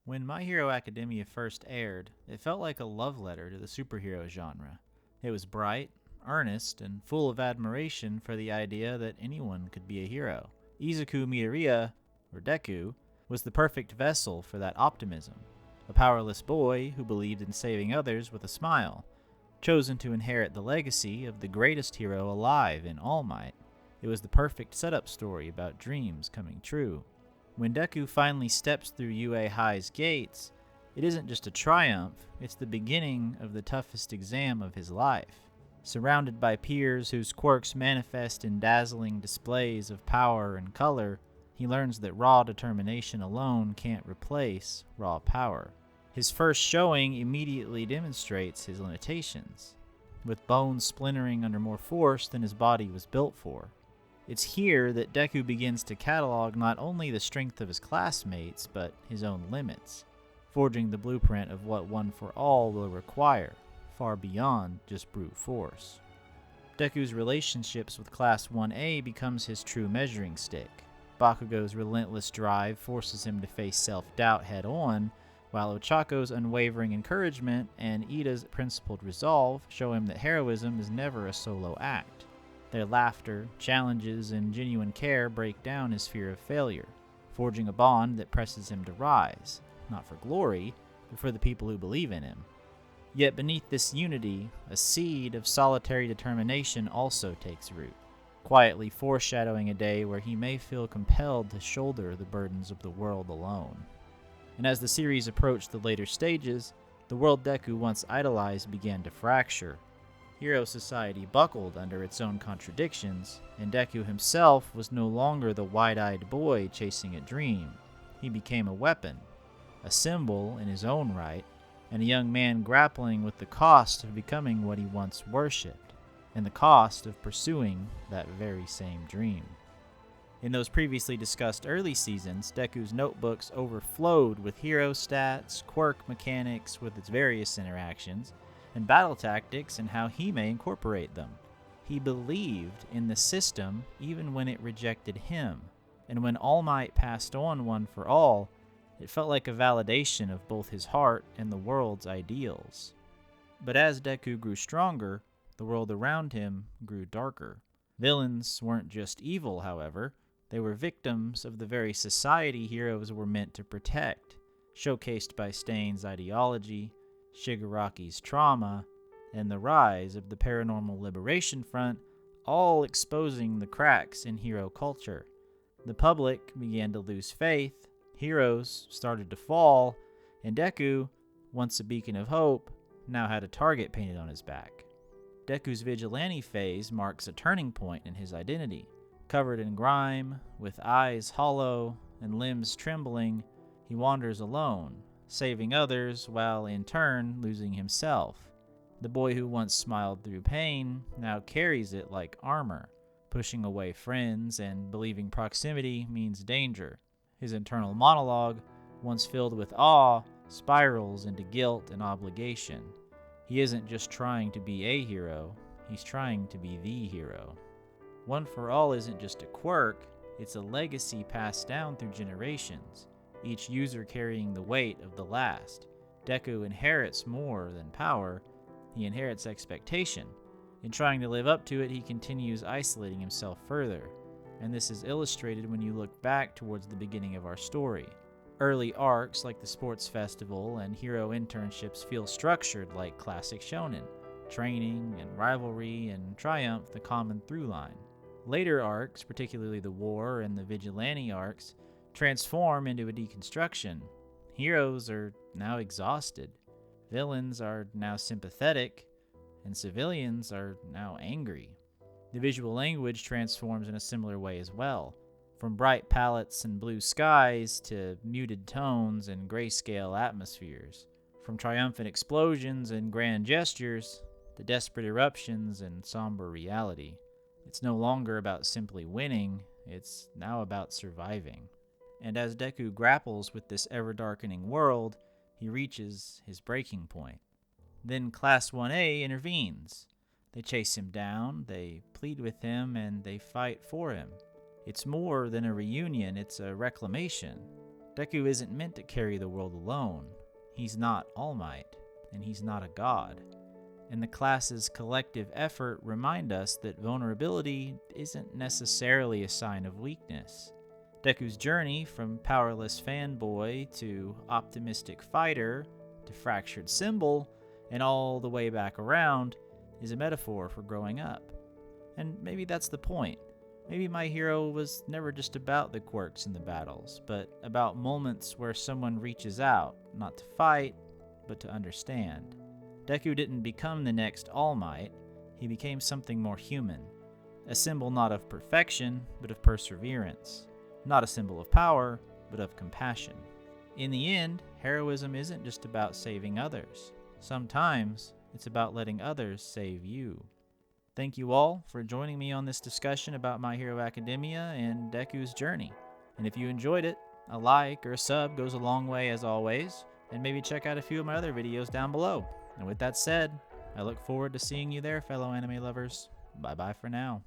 When My Hero Academia first aired, it felt like a love letter to the superhero genre. It was bright, earnest, and full of admiration for the idea that anyone could be a hero. Izuku Midoriya, or Deku, was the perfect vessel for that optimism. A powerless boy who believed in saving others with a smile, chosen to inherit the legacy of the greatest hero alive in All Might. It was the perfect setup story about dreams coming true. When Deku finally steps through UA High's gates, it isn't just a triumph, it's the beginning of the toughest exam of his life. Surrounded by peers whose quirks manifest in dazzling displays of power and color, he learns that raw determination alone can't replace raw power. His first showing immediately demonstrates his limitations, with bones splintering under more force than his body was built for. It's here that Deku begins to catalog not only the strength of his classmates, but his own limits, forging the blueprint of what One for All will require, far beyond just brute force. Deku's relationships with Class 1A becomes his true measuring stick. Bakugo's relentless drive forces him to face self-doubt head-on, while Ochako's unwavering encouragement and Ida's principled resolve show him that heroism is never a solo act. Their laughter, challenges, and genuine care break down his fear of failure, forging a bond that presses him to rise, not for glory, but for the people who believe in him. Yet beneath this unity, a seed of solitary determination also takes root, quietly foreshadowing a day where he may feel compelled to shoulder the burdens of the world alone. And as the series approached the later stages, the world Deku once idolized began to fracture. Hero society buckled under its own contradictions, and Deku himself was no longer the wide-eyed boy chasing a dream. He became a weapon, a symbol in his own right, and a young man grappling with the cost of becoming what he once worshipped, and the cost of pursuing that very same dream. In those previously discussed early seasons, Deku's notebooks overflowed with hero stats, quirk mechanics with its various interactions, and battle tactics and how he may incorporate them. He believed in the system even when it rejected him, and when All Might passed on One for All, it felt like a validation of both his heart and the world's ideals. But as Deku grew stronger, the world around him grew darker. Villains weren't just evil, however, they were victims of the very society heroes were meant to protect, showcased by Stain's ideology, Shigaraki's trauma, and the rise of the Paranormal Liberation Front, all exposing the cracks in hero culture. The public began to lose faith, heroes started to fall, and Deku, once a beacon of hope, now had a target painted on his back. Deku's vigilante phase marks a turning point in his identity. Covered in grime, with eyes hollow and limbs trembling, he wanders alone, saving others while in turn losing himself. The boy who once smiled through pain now carries it like armor, pushing away friends and believing proximity means danger. His internal monologue, once filled with awe, spirals into guilt and obligation. He isn't just trying to be a hero, he's trying to be the hero. One for All isn't just a quirk, it's a legacy passed down through generations, each user carrying the weight of the last. Deku inherits more than power, he inherits expectation. In trying to live up to it, he continues isolating himself further, and this is illustrated when you look back towards the beginning of our story. Early arcs like the sports festival and hero internships feel structured like classic shonen, training and rivalry and triumph the common through line. Later arcs, particularly the war and the vigilante arcs, transform into a deconstruction. Heroes are now exhausted, villains are now sympathetic, and civilians are now angry. The visual language transforms in a similar way as well, from bright palettes and blue skies to muted tones and grayscale atmospheres, from triumphant explosions and grand gestures to desperate eruptions and somber reality. It's no longer about simply winning, it's now about surviving. And as Deku grapples with this ever-darkening world, he reaches his breaking point. Then Class 1A intervenes. They chase him down, they plead with him, and they fight for him. It's more than a reunion, it's a reclamation. Deku isn't meant to carry the world alone. He's not All Might, and he's not a god. And the class's collective effort remind us that vulnerability isn't necessarily a sign of weakness. Deku's journey from powerless fanboy to optimistic fighter to fractured symbol and all the way back around is a metaphor for growing up. And maybe that's the point. Maybe my hero was never just about the quirks in the battles, but about moments where someone reaches out, not to fight, but to understand. Deku didn't become the next All Might, he became something more human. A symbol not of perfection, but of perseverance. Not a symbol of power, but of compassion. In the end, heroism isn't just about saving others. Sometimes, it's about letting others save you. Thank you all for joining me on this discussion about My Hero Academia and Deku's journey. And if you enjoyed it, a like or a sub goes a long way as always, and maybe check out a few of my other videos down below. And with that said, I look forward to seeing you there, fellow anime lovers. Bye bye for now.